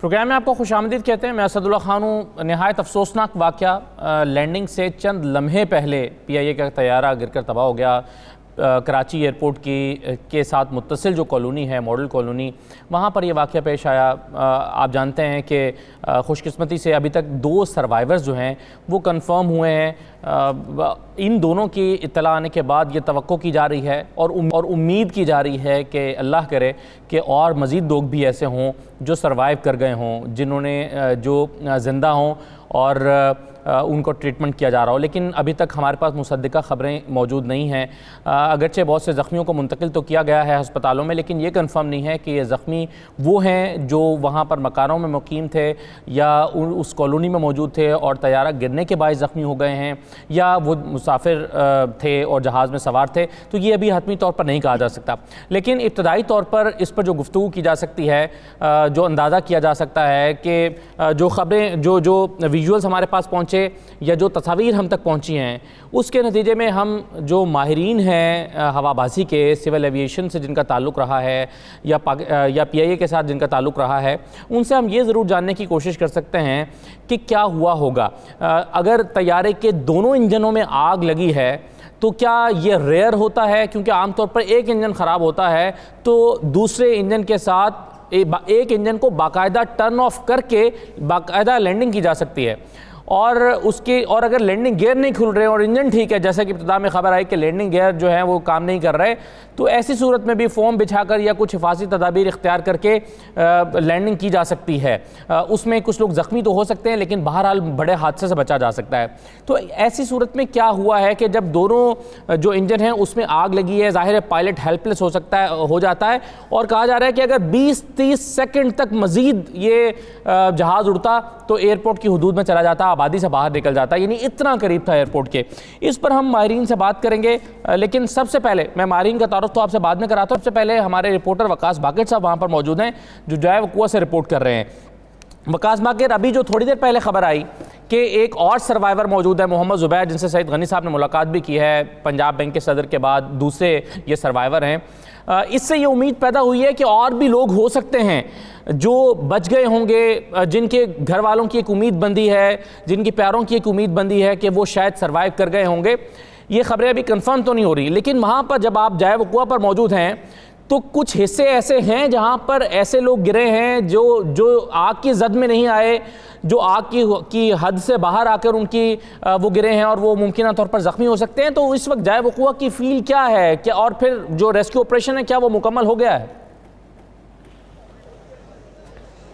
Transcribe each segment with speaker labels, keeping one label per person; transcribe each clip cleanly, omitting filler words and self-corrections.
Speaker 1: Programme में आपको खुशामदीद कहते हैं। मैं असदुल्ला खान हूँ। नहायत अफसोसनाक वाक़या, लैंडिंग से चंद लम्हे पहले PIA का तैयारा गिरकर तबाह हो गया। कराची एयरपोर्ट के साथ मुत्तसिल जो कॉलोनी है, मॉडल कॉलोनी, वहाँ पर यह वाक़या पेश आया। आप जानते हैं कि खुशकिस्मती से अभी तक 2 सर्वाइवर्स जो हैं वो कंफर्म हुए हैं। इन दोनों की इत्तला आने के बाद ये तवक्को की जा रही है और उम्मीद की जा रही है कि अल्लाह करे कि और मज़ीद लोग भी ऐसे हों जो सर्वाइव कर गए हों, जिन्होंने जो ज़िंदा हों और उनको ट्रीटमेंट किया जा रहा हो। लेकिन अभी तक हमारे पास मुसद्दिका ख़बरें मौजूद नहीं हैं। अगरचे बहुत से ज़ख्मियों को मुंतकिल तो किया गया है अस्पतालों में, लेकिन ये कंफर्म नहीं है कि ये ज़ख्मी वो हैं जो वहाँ पर मकानों में मुकीम थे या उस कॉलोनी में मौजूद थे और तैयारा गिरने के बाद ज़ख्मी हो गए हैं, या वो मुसाफिर थे और जहाज़ में सवार थे। तो ये अभी हतमी तौर पर नहीं कहा जा सकता, लेकिन इब्तदाई तौर पर इस पर जो गुफ्तगू की जा सकती है, जो अंदाज़ा किया जा सकता है कि जो ख़बरें जो विजुअल्स हमारे पास पहुँचे या जो तस्वीर हम तक पहुंची हैं, उसके नतीजे में हम जो माहिरीन हैं हवाबाजी के, सिविल एविएशन से जिनका ताल्लुक़ रहा है या PIA के साथ जिनका ताल्लुक़ रहा है, उनसे हम ये ज़रूर जानने की कोशिश कर सकते हैं कि क्या हुआ होगा अगर तैयारे के दोनों इंजनों में आग लगी है। तो क्या ये रेयर होता है? क्योंकि आमतौर पर एक इंजन ख़राब होता है तो दूसरे इंजन के साथ एक इंजन को बाकायदा टर्न ऑफ करके बाकायदा लैंडिंग की जा सकती है, और अगर लैंडिंग गियर नहीं खुल रहे और इंजन ठीक है, जैसे कि इब्तिदा में खबर आई कि लैंडिंग गियर जो है वो काम नहीं कर रहे, तो ऐसी सूरत में भी फोम बिछाकर या कुछ हिफाजती तदाबीर इख्तियार करके लैंडिंग की जा सकती है। उसमें कुछ लोग ज़ख्मी तो हो सकते हैं, लेकिन बहरहाल बड़े हादसे से बचा जा सकता है। तो ऐसी सूरत में क्या हुआ है कि जब दोनों जो इंजन हैं उसमें आग लगी है, ज़ाहिर है पायलट हेल्पलेस हो जाता है, और कहा जा रहा है कि अगर 20-30 सेकेंड तक मज़ीद ये जहाज़ उड़ता तो एयरपोर्ट की हदूद में चला जाता, आबादी से बाहर निकल जाता, यानी इतना करीब था एयरपोर्ट के। इस पर हम माहिरीन से बात करेंगे, लेकिन सबसे पहले मैं माहिरीन का तारुफ तो आपसे बाद में कराता हूँ। सबसे पहले हमारे रिपोर्टर वकास बाकिर साहब वहाँ पर मौजूद हैं जो जाए वक़ुआ से रिपोर्ट कर रहे हैं। वकास बाकिर, अभी जो थोड़ी देर पहले खबर आई कि एक और सर्वाइवर मौजूद है, मोहम्मद ज़ुबैर, जिनसे सईद गनी साहब ने मुलाकात भी की है, पंजाब बैंक के सदर के बाद दूसरे ये सर्वाइवर हैं। इससे ये उम्मीद पैदा हुई है कि और भी लोग हो सकते हैं जो बच गए होंगे, जिनके घर वालों की एक उम्मीद बंदी है, जिनके प्यारों की एक उम्मीद बंदी है कि वो शायद सर्वाइव कर गए होंगे। ये खबरें अभी कंफर्म तो नहीं हो रही, लेकिन वहाँ पर जब आप जाए वक़ुआ पर मौजूद हैं तो कुछ हिस्से ऐसे हैं जहाँ पर ऐसे लोग गिरे हैं जो आग की जद में नहीं आए, जो आग की हद से बाहर आकर उनकी वो गिरे हैं और वो मुमकिन तौर पर ज़ख्मी हो सकते हैं। तो इस वक्त जाए वक़ुआ की फील क्या है, क्या और फिर जो रेस्क्यू ऑपरेशन है क्या वो मुकम्मल हो गया है?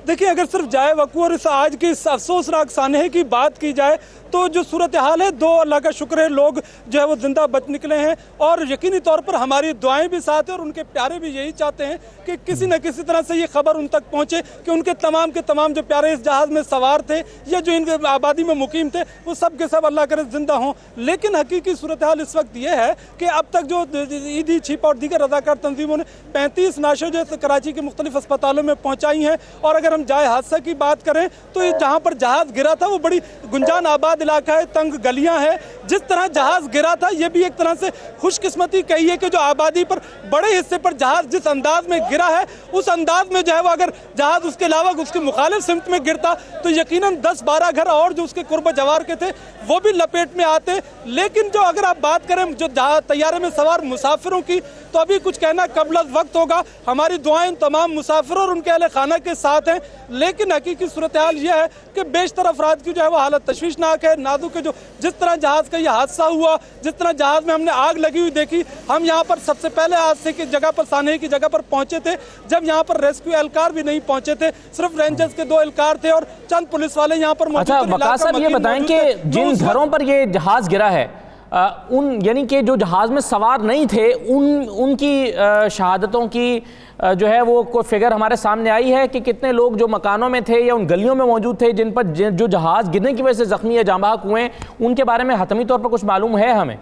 Speaker 2: देखिए, अगर सिर्फ जाए वक़ुआ और इस आज के इस अफसोसनाक सानहे की बात की जाए तो जो सूरत हाल है, 2 अल्लाह का शुक्र है लोग जो है वो जिंदा बच निकले हैं, और यकीनी तौर पर हमारी दुआएं भी साथ हैं और उनके प्यारे भी यही चाहते हैं कि किसी न किसी तरह से ये खबर उन तक पहुंचे कि उनके तमाम के तमाम जो प्यारे इस जहाज़ में सवार थे या जो इन आबादी में मुकीम थे वो सब के सब अल्लाह करे जिंदा हों। लेकिन हकीकी सूरत हाल इस वक्त ये है कि अब तक जो ईदी छिप और दीगर रज़ाकार तंजीमों ने 35 नाशें जो कराची के मुख्तलिफ अस्पतालों में पहुँचाई हैं। और अगर हम जाए हादसा की बात करें तो जहाँ पर जहाज़ गिरा था वो बड़ी गुंजान आबाद इलाका है, तंग गलियां हैं। जिस तरह जहाज गिरा था ये भी एक तरह से खुशकिस्मती कही है कि जो आबादी पर बड़े हिस्से पर जहाज जिस अंदाज में गिरा है उस अंदाज में जो है वो अगर जहाज उसके अलावा उसके मुखालिफ सिमत में गिरता तो यकीनन 10-12 घर और जो उसके कुर्ब जवार के थे वो भी लपेट में आते। लेकिन जो अगर आप बात करें जो तैयारे में सवार मुसाफिरों की, तो अभी कुछ कहना कबल वक्त होगा। हमारी दुआएं तमाम मुसाफिरों और उनके अहले खाना के साथ हैं, लेकिन हकीकी सूरत हाल यह है कि बेशतर अफराद की जो है वो हालत तशवीशनाक है, नाजुक है। जो जिस तरह जहाज़ का यह हादसा हुआ, जिस तरह जहाज़ में हमने आग लगी हुई देखी, हम यहाँ पर सबसे पहले हादसे की जगह पर, सानहे की जगह पर पहुंचे थे जब यहाँ पर रेस्क्यू एहलकार भी नहीं पहुंचे थे, सिर्फ रेंजर्स के 2 एहलकार थे और चंद पुलिस वाले यहाँ पर मौजूद थे।
Speaker 1: अच्छा वकास साहब, ये बताएं कि जिन घरों पर ये जहाज़ गिरा है उन यानी कि जो जहाज़ में सवार नहीं थे उनकी शहादतों की जो है वो कोई फिगर हमारे सामने आई है कि कितने लोग जो मकानों में थे या उन गलियों में मौजूद थे जिन पर जो जहाज़ गिरने की वजह से ज़ख्मी या जाँ बहक हुए, उनके बारे में हतमी तौर पर कुछ मालूम है हमें?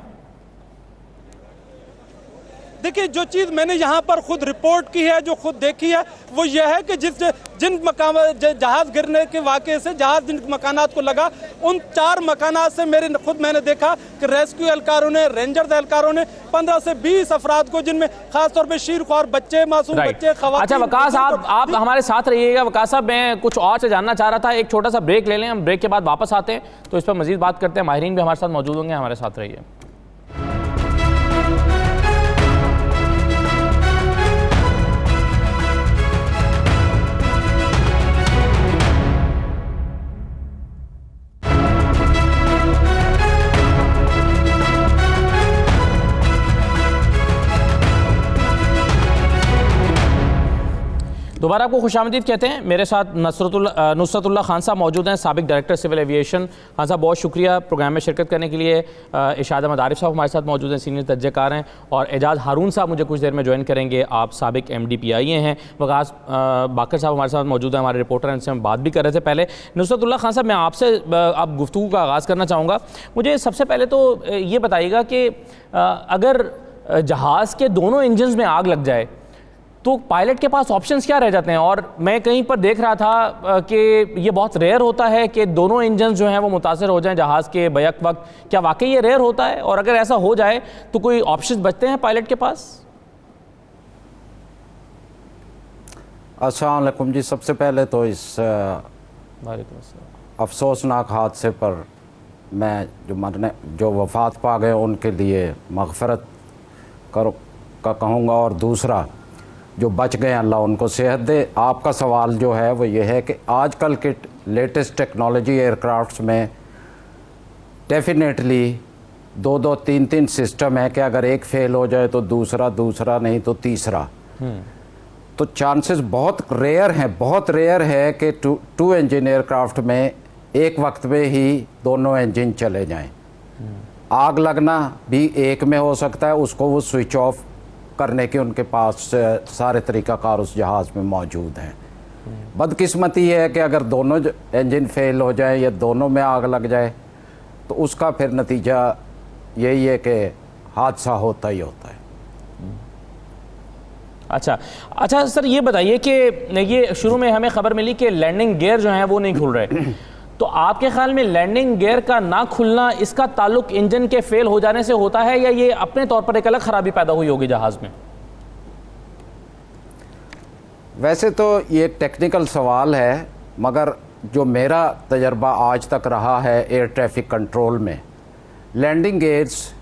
Speaker 2: देखिए, जो चीज़ मैंने यहाँ पर खुद रिपोर्ट की है, जो खुद देखी है, वो यह है कि जिन जहाज़ गिरने के वाक़े से जहाज़ जिन मकानात को लगा, उन 4 मकानात से मैंने देखा कि रेस्क्यू एहलकारों ने, रेंजर्स एहलकारों ने 15 से 20 अफराद को, जिनमें खासतौर पर शीरख्वार बच्चे, मासूम बच्चे, खवातीन।
Speaker 1: अच्छा वकास, आप हमारे साथ रहिएगा। वकास साहब, मैं कुछ और से जानना चाह रहा था, एक छोटा सा ब्रेक ले लें, हम ब्रेक के बाद वापस आते हैं तो इस पर मजीद बात करते हैं। माहिरीन भी हमारे साथ मौजूद होंगे, हमारे साथ रहिए। दोबारा आपको खुशामदीद कहते हैं। मेरे साथ नुसरतुल्लाह खान साहब मौजूद हैं, साबिक डायरेक्टर सिविल एविएशन। खान साहब, बहुत शुक्रिया प्रोग्राम में शिरकत करने के लिए। इरशाद अहमद आरिफ साहब हमारे साथ मौजूद हैं, सीनियर तज्ज़ेकार हैं, और एजाज हारून साहब मुझे कुछ देर में ज्वाइन करेंगे, आप साबिक MD-PIA हैं। वकास बाकर साहब हमारे साथ मौजूद हैं, हमारे रिपोर्टर हैं, इनसे हम बात भी कर रहे थे पहले। नुसरतुल्लाह खान साहब, मैं आपसे आप गुफ्तगू का आगाज़ करना चाहूँगा। मुझे सबसे पहले तो ये बताइएगा कि अगर जहाज़ के दोनों इंजन्स में आग लग जाए तो पायलट के पास ऑप्शंस क्या रह जाते हैं? और मैं कहीं पर देख रहा था कि ये बहुत रेयर होता है कि दोनों इंजन जो हैं वो मुतासर हो जाएं जहाज़ के बैक वक्त। क्या वाकई ये रेयर होता है? और अगर ऐसा हो जाए तो कोई ऑप्शंस बचते हैं पायलट के पास?
Speaker 3: अस्सलाम वालेकुम जी। सबसे पहले तो इस अफसोसनाक हादसे पर मैं जो वफ़ात पा गए उनके लिए मग़फ़िरत का कहूँगा, और दूसरा जो बच गए अल्लाह उनको सेहत दे। आपका सवाल जो है वो ये है कि आजकल के लेटेस्ट टेक्नोलॉजी एयरक्राफ्ट्स में डेफिनेटली 2-2, 3-3 सिस्टम है कि अगर एक फ़ेल हो जाए तो दूसरा नहीं तो तीसरा। तो चांसेस बहुत रेयर है कि टू इंजन एयरक्राफ्ट में एक वक्त में ही दोनों इंजन चले जाएं। आग लगना भी एक में हो सकता है, उसको वो स्विच ऑफ करने के उनके पास सारे तरीक़ाकार उस जहाज़ में मौजूद हैं। बदकिस्मती है कि अगर दोनों इंजन फेल हो जाए या दोनों में आग लग जाए तो उसका फिर नतीजा यही है कि हादसा होता ही होता है।
Speaker 1: अच्छा सर, ये बताइए कि ये शुरू में हमें खबर मिली कि लैंडिंग गियर जो हैं वो नहीं खुल रहे, तो आपके ख्याल में लैंडिंग गियर का ना खुलना, इसका ताल्लुक इंजन के फेल हो जाने से होता है या ये अपने तौर पर एक अलग खराबी पैदा हुई होगी जहाज़ में?
Speaker 3: वैसे तो ये टेक्निकल सवाल है, मगर जो मेरा तजर्बा आज तक रहा है एयर ट्रैफिक कंट्रोल में, लैंडिंग गियर्स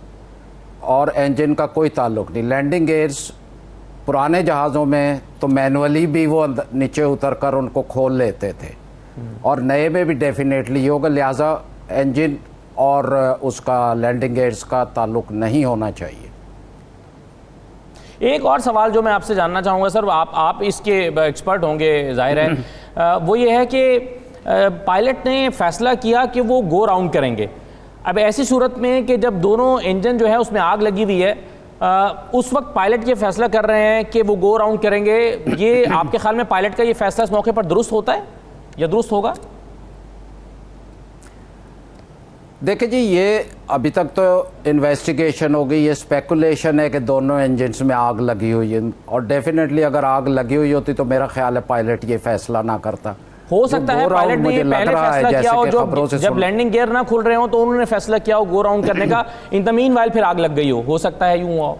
Speaker 3: और इंजन का कोई ताल्लुक नहीं। लैंडिंग गियर्स पुराने जहाज़ों में तो मैनुअली भी वो नीचे उतर कर उनको खोल लेते थे, और नए में भी डेफिनेटली ये होगा, लिहाजा इंजन और उसका लैंडिंग गेयर्स का ताल्लुक नहीं होना चाहिए।
Speaker 1: एक और सवाल जो मैं आपसे जानना चाहूँगा सर, आप इसके एक्सपर्ट होंगे जाहिर है, वो ये है कि पायलट ने फैसला किया कि वो गो राउंड करेंगे। अब ऐसी सूरत में कि जब दोनों इंजन जो है उसमें आग लगी हुई है, उस वक्त पायलट ये फैसला कर रहे हैं कि वो गो राउंड करेंगे, ये आपके ख्याल में पायलट का ये फैसला इस मौके पर दुरुस्त होता है या दुरुस्त होगा?
Speaker 3: देखिए जी, ये अभी तक तो इन्वेस्टिगेशन हो गई, ये स्पेकुलेशन है कि दोनों इंजन्स में आग लगी हुई है, और डेफिनेटली अगर आग लगी हुई होती तो मेरा ख्याल है पायलट ये फैसला ना करता।
Speaker 1: हो सकता है पायलट ने पहले फैसला किया हो, जब लैंडिंग गियर ना खुल रहे हो तो उन्होंने फैसला किया हो गो राउंड करने का, इन द मीनवाइल फिर आग लग गई हो सकता है यूं हो।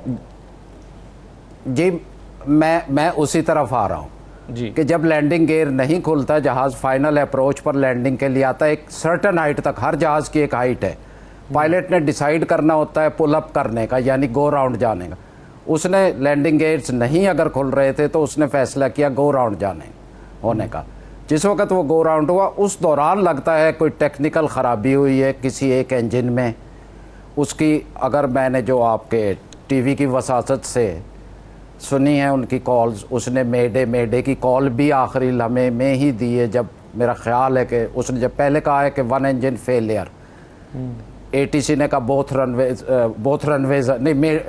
Speaker 3: जी, मैं उसी तरफ आ रहा हूँ जी, कि जब लैंडिंग गियर नहीं खुलता, जहाज़ फाइनल अप्रोच पर लैंडिंग के लिए आता है, एक सर्टन हाइट तक, हर जहाज़ की एक हाइट है, पायलट ने डिसाइड करना होता है पुल अप करने का, यानी गो राउंड जाने का। उसने लैंडिंग गियर्स नहीं अगर खुल रहे थे तो उसने फैसला किया गो राउंड होने का। जिस वक्त वो गो राउंड हुआ उस दौरान लगता है कोई टेक्निकल ख़राबी हुई है किसी एक इंजन में, उसकी अगर मैंने जो आपके टीवी की वसासत से सुनी है उनकी कॉल्स, उसने मेडे की कॉल भी आखिरी लम्हे में ही दी है, जब मेरा ख्याल है कि उसने जब पहले कहा है कि 1 इंजन फेलियर, ATC ने कहा बोथ रनवेज नहीं,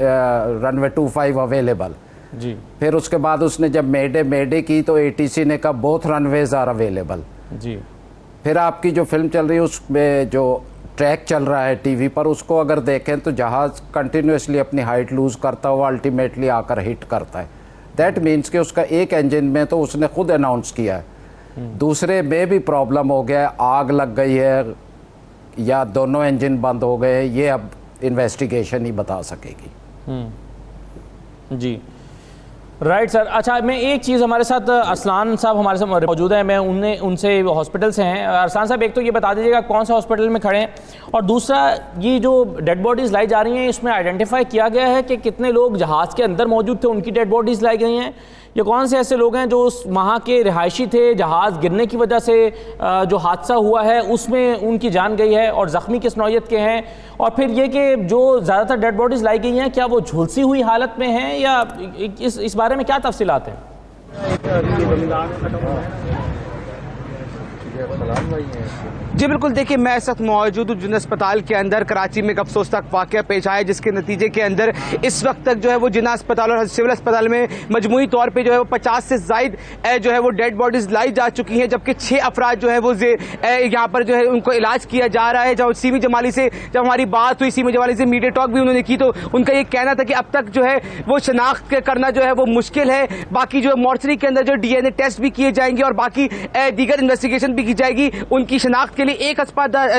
Speaker 3: रनवे 25 अवेलेबल
Speaker 1: जी।
Speaker 3: फिर उसके बाद उसने जब मेडे की तो ATC ने कहा बोथ रनवेज आर अवेलेबल जी। फिर आपकी जो फिल्म चल रही है उसमें जो ट्रैक चल रहा है टीवी पर, उसको अगर देखें तो जहाज़ कंटिन्यूसली अपनी हाइट लूज़ करता हुआ अल्टीमेटली आकर हिट करता है। दैट मीन्स कि उसका एक इंजन में तो उसने खुद अनाउंस किया है, दूसरे में भी प्रॉब्लम हो गया है, आग लग गई है या दोनों इंजन बंद हो गए, ये अब इन्वेस्टिगेशन ही बता सकेगी।
Speaker 1: जी राइट सर। अच्छा, मैं एक चीज़, हमारे साथ अरसलान साहब हमारे साथ मौजूद हैं, मैं उनसे हॉस्पिटल से हैं। अरसलान साहब, एक तो ये बता दीजिएगा कौन सा हॉस्पिटल में खड़े हैं, और दूसरा ये जो डेड बॉडीज़ लाई जा रही हैं इसमें आइडेंटिफाई किया गया है कि कितने लोग जहाज़ के अंदर मौजूद थे, उनकी डेड बॉडीज़ लाई गई हैं, या कौन से ऐसे लोग हैं जो उस वहाँ के रिहायशी थे, जहाज़ गिरने की वजह से जो हादसा हुआ है उसमें उनकी जान गई है, और ज़ख्मी किस नौयत के हैं, और फिर ये कि जो ज़्यादातर डेड बॉडीज़ लाई गई हैं क्या वो झुलसी हुई हालत में हैं, या इस बारे में क्या तफसीलात हैं?
Speaker 4: जी बिल्कुल, देखिए मैं इस वक्त मौजूद हूँ जिन अस्पताल के अंदर। कराची में एक अफसोसनाक वाक़या पेश आया जिसके नतीजे के अंदर इस वक्त तक जो है वो जिना अस्पताल और सिविल अस्पताल में मजमूई तौर पे जो है वो 50 से ज़ायद जो है वो डेड बॉडीज़ लाई जा चुकी हैं, जबकि 6 अफराद जो है वो यहाँ पर जो है उनको इलाज किया जा रहा है। जब सीमी जमाली से जब हमारी बात हुई, सीमी जमाली से मीडिया टॉक भी उन्होंने की, तो उनका ये कहना था कि अब तक जो है वो शनाख्त करना जो है वो मुश्किल है। बाकी जो मॉर्चरी के अंदर जो DNA टेस्ट भी किए जाएंगे और बाकी दीगर इन्वेस्टिगेशन भी की जाएगी। उनकी शनाख्त के लिए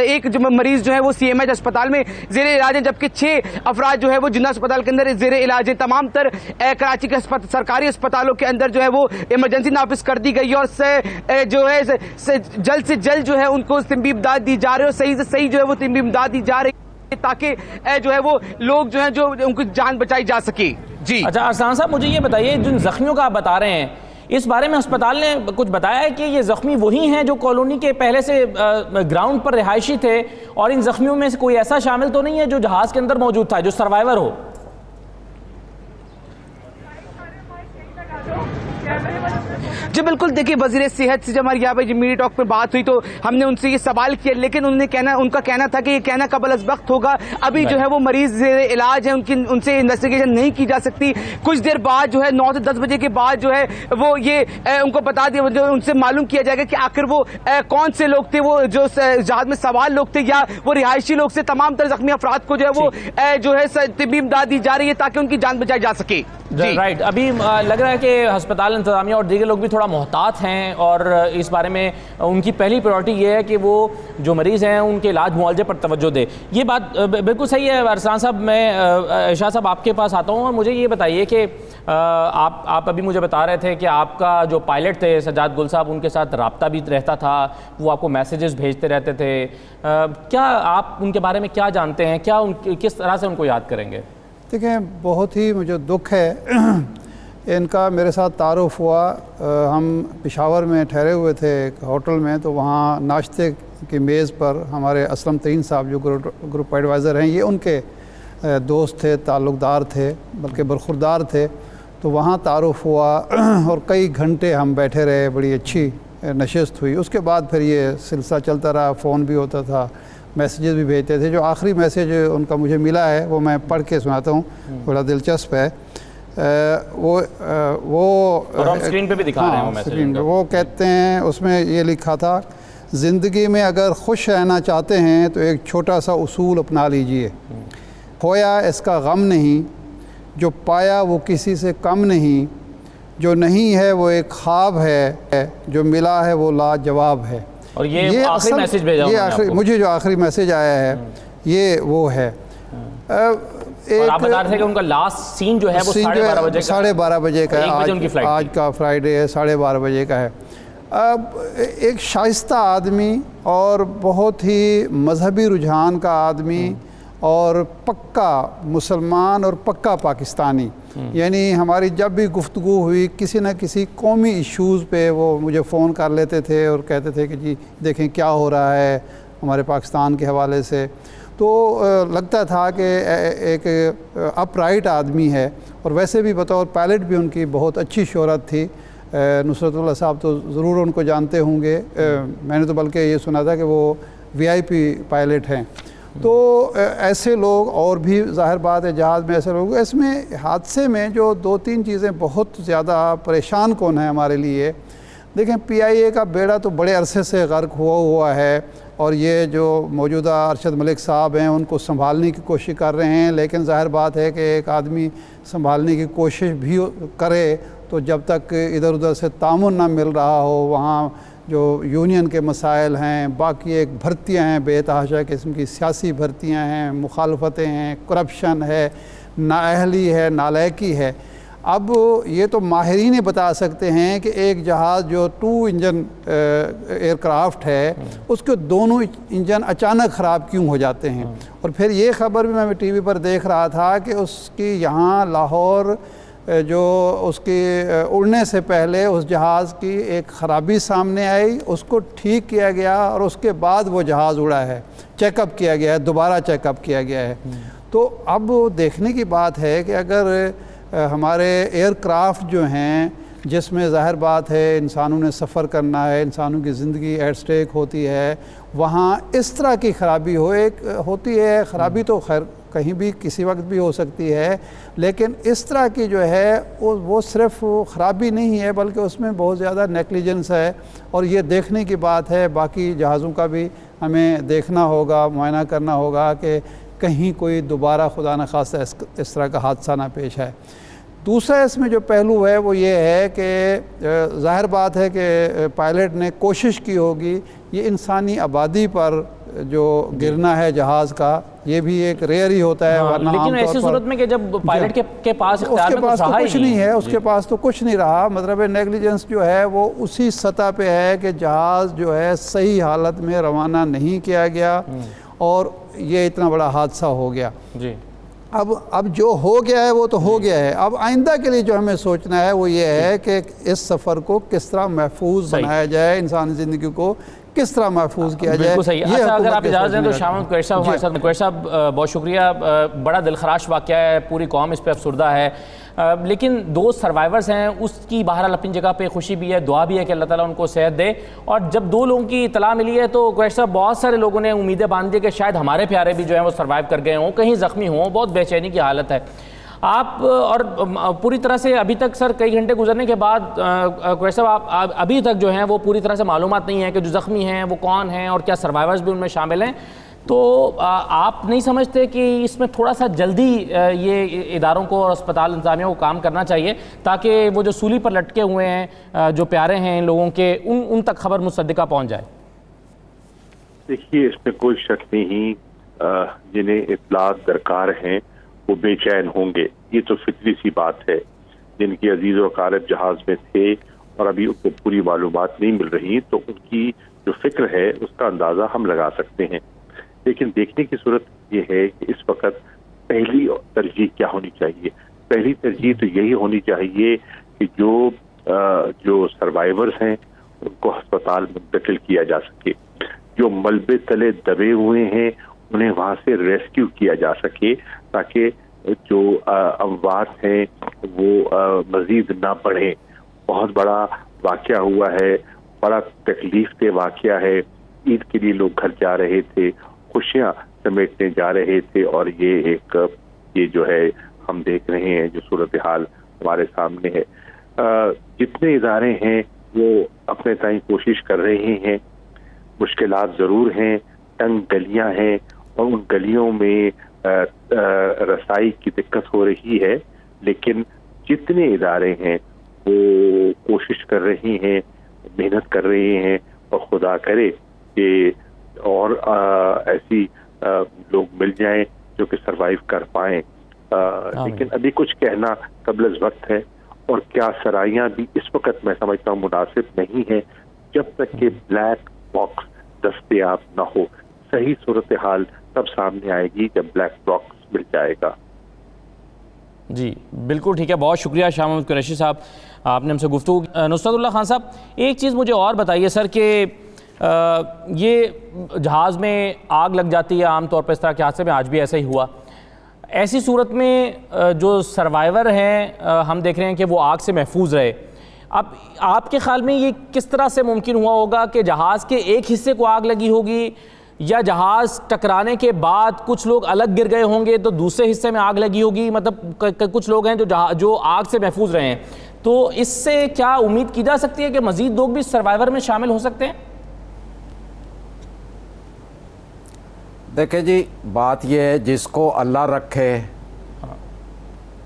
Speaker 4: एक जो मरीज जो है वो CMH अस्पताल में जेर इलाज है, जबकि 6 अफराद जो है वो जिन्ना अस्पताल के अंदर जेर इलाज है। तमाम तर कराची के सरकारी अस्पतालों के अंदर जो है वो इमरजेंसी नाफिज कर दी गई है, और जो है जल्द से जल्द जो है उनको तिब्बी इमदाद दी जा रही है, और सही से सही जो है वो तिब्बी इमदाद दी जा रही है ताकि जो है वो लोग जो है जो उनको जान बचाई जा सके। जी
Speaker 1: अच्छा अरसलान साहब, मुझे ये बताइए, जिन जख्मियों का आप बता रहे हैं, इस बारे में अस्पताल ने कुछ बताया है कि ये जख्मी वही हैं जो कॉलोनी के पहले से ग्राउंड पर रिहायशी थे, और इन जख्मियों में से कोई ऐसा शामिल तो नहीं है जो जहाज़ के अंदर मौजूद था, जो सर्वाइवर हो?
Speaker 4: जी बिल्कुल, देखिए वज़ीर सेहत से जब हमारी यहाँ पर मीडिया टॉक पर बात हुई तो हमने उनसे ये सवाल किया, लेकिन उनका कहना था कि ये कहना कबल अज़ वक्त होगा, अभी जो है वो मरीज इलाज है, उनसे इन्वेस्टिगेशन नहीं की जा सकती। कुछ देर बाद जो है 9 से 10 बजे के बाद जो है वो ये उनको बता दिया, जो उनसे मालूम किया जाएगा कि आखिर वो कौन से लोग थे, वो जो जहाज में सवार लोग थे या वो रिहायशी लोग से। तमाम तर जख्मी अफराद को जो है वो जो है तिब्बी इमदाद दी जा रही है ताकि उनकी जान बचाई जा सके।
Speaker 1: राइट, अभी लग रहा है कि अस्पताल इंतजामिया और दीगर लोग भी थोड़ा मोहतात हैं, और इस बारे में उनकी पहली प्रायोरिटी ये है कि वो जो मरीज़ हैं उनके इलाज मुआवजे पर तवज्जो दे। ये बात बिल्कुल सही है। अरसलान साहब, मैं इरशाद साहब आपके पास आता हूँ, और मुझे ये बताइए कि आप अभी मुझे बता रहे थे कि आपका जो पायलट थे सज्जाद गुल साहब, उनके साथ रब्ता भी रहता था, वो आपको मैसेजेस भेजते रहते थे। क्या आप उनके बारे में क्या जानते हैं, क्या किस तरह से उनको याद करेंगे?
Speaker 5: देखिए, बहुत ही मुझे दुख है इनका मेरे साथ तारुफ हुआ। हम पेशावर में ठहरे हुए थे एक होटल में, तो वहाँ नाश्ते की मेज़ पर हमारे असलम तरीन साहब जो ग्रुप एडवाइज़र हैं, ये उनके दोस्त थे, ताल्लुक़दार थे, बल्कि बरखुरदार थे। तो वहाँ तारुफ हुआ और कई घंटे हम बैठे रहे, बड़ी अच्छी नशिस्त हुई। उसके बाद फिर ये सिलसिला चलता रहा, फ़ोन भी होता था, मैसेजेस भी भेजते थे। जो आखिरी मैसेज उनका मुझे मिला है वो मैं पढ़ के सुनाता हूँ, बड़ा दिलचस्प है। वो
Speaker 1: और हम स्क्रीन पे भी दिखा रहे हैं वो मैसेज।
Speaker 5: वो कहते हैं, उसमें ये लिखा था, ज़िंदगी में अगर खुश रहना चाहते हैं तो एक छोटा सा उसूल अपना लीजिए, खोया इसका गम नहीं, जो पाया वो किसी से कम नहीं, जो नहीं है वो एक ख्वाब है, जो मिला है वो लाजवाब है।
Speaker 1: और ये आखिरी मैसेज भेजा
Speaker 5: ये मुझे जो आखिरी मैसेज आया है ये वो है।
Speaker 1: और आप बता रहे थे कि उनका लास्ट सीन जो है वो 12:30 बजे का,
Speaker 5: 12:30 बजे का है। आज का फ्राइडे है, 12:30 बजे का है। अब एक शाइस्ता आदमी और बहुत ही मजहबी रुझान का आदमी और पक्का मुसलमान और पक्का पाकिस्तानी, यानी हमारी जब भी गुफ्तगू हुई किसी न किसी कौमी इश्यूज़ पे वो मुझे फ़ोन कर लेते थे और कहते थे कि जी देखें क्या हो रहा है हमारे पाकिस्तान के हवाले से। तो लगता था कि एक अपराइट आदमी है, और वैसे भी बतौर पायलट भी उनकी बहुत अच्छी शोहरत थी। नुसरतुल्लाह साहब तो ज़रूर उनको जानते होंगे, मैंने तो बल्कि ये सुना था कि वो VIP पायलट हैं। तो ऐसे लोग, और भी ज़ाहिर बात है जहाज़ में ऐसे लोग, इसमें हादसे में जो 2-3 चीज़ें बहुत ज़्यादा परेशान कौन है हमारे लिए। देखें, PIA का बेड़ा तो बड़े अरसे से गर्क हुआ है, और ये जो मौजूदा अरशद मलिक साहब हैं उनको संभालने की कोशिश कर रहे हैं, लेकिन ज़ाहिर बात है कि एक आदमी संभालने की कोशिश भी करे तो जब तक इधर उधर से तामुन ना मिल रहा हो, वहाँ जो यूनियन के मसाइल हैं, बाकी एक भर्तियाँ हैं, बेतहाशा किस्म की सियासी भर्तियाँ हैं, मुखालफतें हैं, करप्शन है, नाअहली है, नालायकी है। अब ये तो माहिरीन ही बता सकते हैं कि एक जहाज़ जो 2 इंजन एयरक्राफ्ट है उसके दोनों इंजन अचानक ख़राब क्यों हो जाते हैं। और फिर ये ख़बर भी मैं टीवी पर देख रहा था कि उसकी यहाँ लाहौर जो उसकी उड़ने से पहले उस जहाज़ की एक ख़राबी सामने आई, उसको ठीक किया गया और उसके बाद वो जहाज़ उड़ा है, चेकअप किया गया है, दोबारा चेकअप किया गया है। तो अब देखने की बात है कि अगर हमारे एयरक्राफ्ट जो हैं जिसमें ज़ाहिर बात है इंसानों ने सफ़र करना है, इंसानों की ज़िंदगी एट स्टेक होती है, वहाँ इस तरह की ख़राबी होती है। ख़राबी तो खैर कहीं भी किसी वक्त भी हो सकती है, लेकिन इस तरह की जो है वो सिर्फ ख़राबी नहीं है बल्कि उसमें बहुत ज़्यादा नेग्लिजेंस है। और ये देखने की बात है, बाकी जहाज़ों का भी हमें देखना होगा, मुआयना करना होगा कि कहीं कोई दोबारा खुदा न खास्ता इस तरह का हादसा ना पेश आए। दूसरा इसमें जो पहलू है वो ये है कि ज़ाहिर बात है कि पायलट ने कोशिश की होगी ये इंसानी आबादी पर जो गिरना है जहाज़ का, ये भी एक रेयर ही होता है।
Speaker 1: हाँ, लेकिन ऐसी सूरत में कि जब पायलट के पास
Speaker 5: उसके पास तो कुछ नहीं है, उसके पास तो कुछ नहीं रहा। मतलब नेग्लिजेंस जो है वो उसी सतह पे है कि जहाज़ जो है सही हालत में रवाना नहीं किया गया और ये इतना बड़ा हादसा हो गया जी। अब जो हो गया है वो तो हो गया है। अब आइंदा के लिए जो हमें सोचना है वो ये है कि इस सफ़र को किस तरह महफूज बनाया जाए, इंसानी ज़िंदगी को किस तरह महफूज किया जाए।
Speaker 1: बिल्कुल सही। अच्छा, अगर आप इजाज़त दें तो शाम कुरैशी साहब हमारे साथ। कुरैशी साहब बहुत शुक्रिया, बड़ा दिलखराश वाक़या है, पूरी कौम इस पर अफसुर्दा है, लेकिन 2 सर्वाइवर्स हैं उसकी बहरहाल अपनी जगह पे खुशी भी है, दुआ भी है कि अल्लाह ताला उनको सेहत दे। और जब 2 लोगों की इतला मिली है तो कुरैशी साहब बहुत सारे लोगों ने उम्मीदें बांधी कि शायद हमारे प्यारे भी जो हैं वो सर्वाइव कर गए हों, कहीं ज़ख्मी हों, बहुत बेचैनी की हालत है। आप और पूरी तरह से अभी तक सर कई घंटे गुजरने के बाद कुरैशी साहब आप अभी तक जो हैं वो पूरी तरह से मालूमात नहीं है कि जो ज़ख्मी हैं वो कौन हैं और क्या सर्वाइवर्स भी उनमें शामिल हैं। तो आप नहीं समझते कि इसमें थोड़ा सा जल्दी ये इदारों को और अस्पताल इंतज़ामिया को काम करना चाहिए ताकि वो जो सूली पर लटके हुए हैं जो प्यारे हैं इन लोगों के उन तक खबर मुसद्दिका पहुंच जाए?
Speaker 6: देखिए, इसमें कोई शक नहीं, जिन्हें इत्तलात दरकार हैं वो बेचैन होंगे, ये तो फितरी सी बात है। जिनके अजीज़ व अकारिब जहाज़ में थे और अभी उनको पूरी मालूमात नहीं मिल रही तो उनकी जो फिक्र है उसका अंदाज़ा हम लगा सकते हैं। लेकिन देखने की सूरत ये है कि इस वक्त पहली तरजीह क्या होनी चाहिए। पहली तरजीह तो यही होनी चाहिए कि जो सर्वाइवर्स हैं उनको अस्पताल मुंतकिल किया जा सके, जो मलबे तले दबे हुए हैं उन्हें वहाँ से रेस्क्यू किया जा सके ताकि जो अमवात हैं वो मजीद ना बढ़े। बहुत बड़ा वाक़या हुआ है, बड़ा तकलीफ दे वाक़या है। ईद के लिए लोग घर जा रहे थे, खुशियाँ समेटने जा रहे थे और ये जो है हम देख रहे हैं जो सूरत हाल हमारे सामने है। जितने इदारे हैं वो अपने ताईं कोशिश कर रहे हैं, मुश्किलात ज़रूर हैं, तंग गलियां हैं और उन गलियों में रसाई की दिक्कत हो रही है, लेकिन जितने इदारे हैं वो कोशिश कर रहे हैं, मेहनत कर रहे हैं और खुदा करे कि और ऐसी लोग मिल जाएं जो कि सरवाइव कर पाएं। लेकिन अभी कुछ कहना कबल वक्त है और क्या सराइयाँ भी इस वक्त मैं समझता हूँ मुनासिब नहीं है जब तक कि ब्लैक बॉक्स दस्तयाब ना हो। सही सूरत हाल तब सामने आएगी जब ब्लैक बॉक्स मिल जाएगा।
Speaker 1: जी बिल्कुल ठीक है, बहुत शुक्रिया शाह महमूद कुरैशी साहब, आपने हमसे गुफ्तगू। नुसरतुल्लाह खान साहब, एक चीज़ मुझे और बताइए सर कि ये जहाज़ में आग लग जाती है आमतौर पर, इस तरह के हादसे में आज भी ऐसा ही हुआ। ऐसी सूरत में जो सर्वाइवर हैं हम देख रहे हैं कि वो आग से महफूज रहे। अब आपके ख्याल में ये किस तरह से मुमकिन हुआ होगा कि जहाज़ के एक हिस्से को आग लगी होगी या जहाज़ टकराने के बाद कुछ लोग अलग गिर गए होंगे तो दूसरे हिस्से में आग लगी होगी? मतलब कुछ लोग हैं जो आग से महफूज रहे हैं, तो इससे क्या उम्मीद की जा सकती है कि मज़ीद लोग भी सर्वाइवर में शामिल हो सकते हैं?
Speaker 3: देखिए जी, बात यह है, जिसको अल्लाह रखे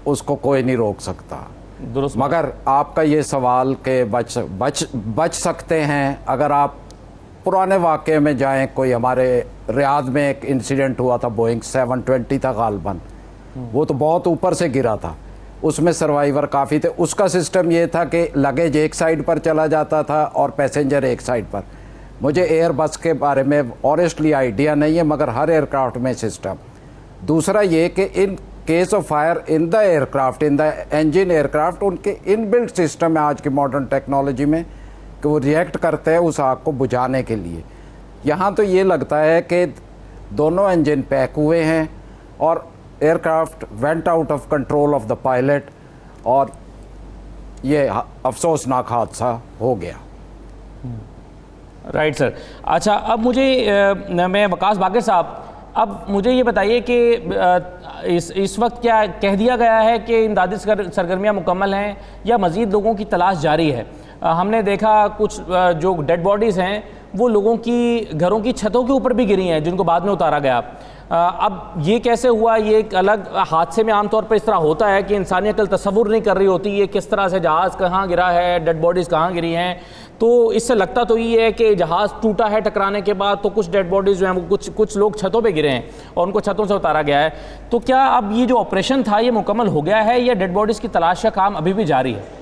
Speaker 3: उसको कोई नहीं रोक सकता।
Speaker 1: दुरुस्त।
Speaker 3: मगर आपका ये सवाल के बच सकते हैं, अगर आप पुराने वाक़े में जाएं, कोई हमारे रियाद में एक इंसिडेंट हुआ था, बोइंग 720 था गालबन, वो तो बहुत ऊपर से गिरा था, उसमें सर्वाइवर काफ़ी थे। उसका सिस्टम ये था कि लगेज एक साइड पर चला जाता था और पैसेंजर एक साइड पर। मुझे एयर बस के बारे में ऑनेस्टली आइडिया नहीं है, मगर हर एयरक्राफ्ट में सिस्टम। दूसरा ये कि in case of fire in the aircraft, in the engine aircraft, उनके इनबिल्ट सिस्टम है आज की मॉडर्न टेक्नोलॉजी में कि वो रिएक्ट करते हैं उस आग को बुझाने के लिए। यहाँ तो ये लगता है कि दोनों इंजन पैक हुए हैं और aircraft went out of control of the pilot और ये अफसोसनाक हादसा हो गया।
Speaker 1: Right sir. अच्छा, अब मुझे मैं वकास बाकर साहब, अब मुझे ये बताइए कि इस वक्त क्या कह दिया गया है कि इमदादी सरगर्मियाँ मुकम्मल हैं या मज़ीद लोगों की तलाश जारी है? हमने देखा कुछ जो डेड बॉडीज़ हैं वो लोगों की घरों की छतों के ऊपर भी गिरी हैं, जिनको बाद में उतारा गया। अब ये कैसे हुआ? ये एक अलग हादसे में आमतौर पर इस तरह होता है कि इंसानी अकल तसव्वुर नहीं कर रही होती ये किस तरह से जहाज़ कहाँ गिरा है, डेड बॉडीज़ कहाँ गिरी हैं। तो इससे लगता तो ये है कि जहाज़ टूटा है टकराने के बाद, तो कुछ डेड बॉडीज़ जो हैं वो कुछ लोग छतों पे गिरे हैं और उनको छतों से उतारा गया है। तो क्या अब ये जो ऑपरेशन था ये मुकम्मल हो गया है या डेड बॉडीज़ की तलाश का काम अभी भी जारी है?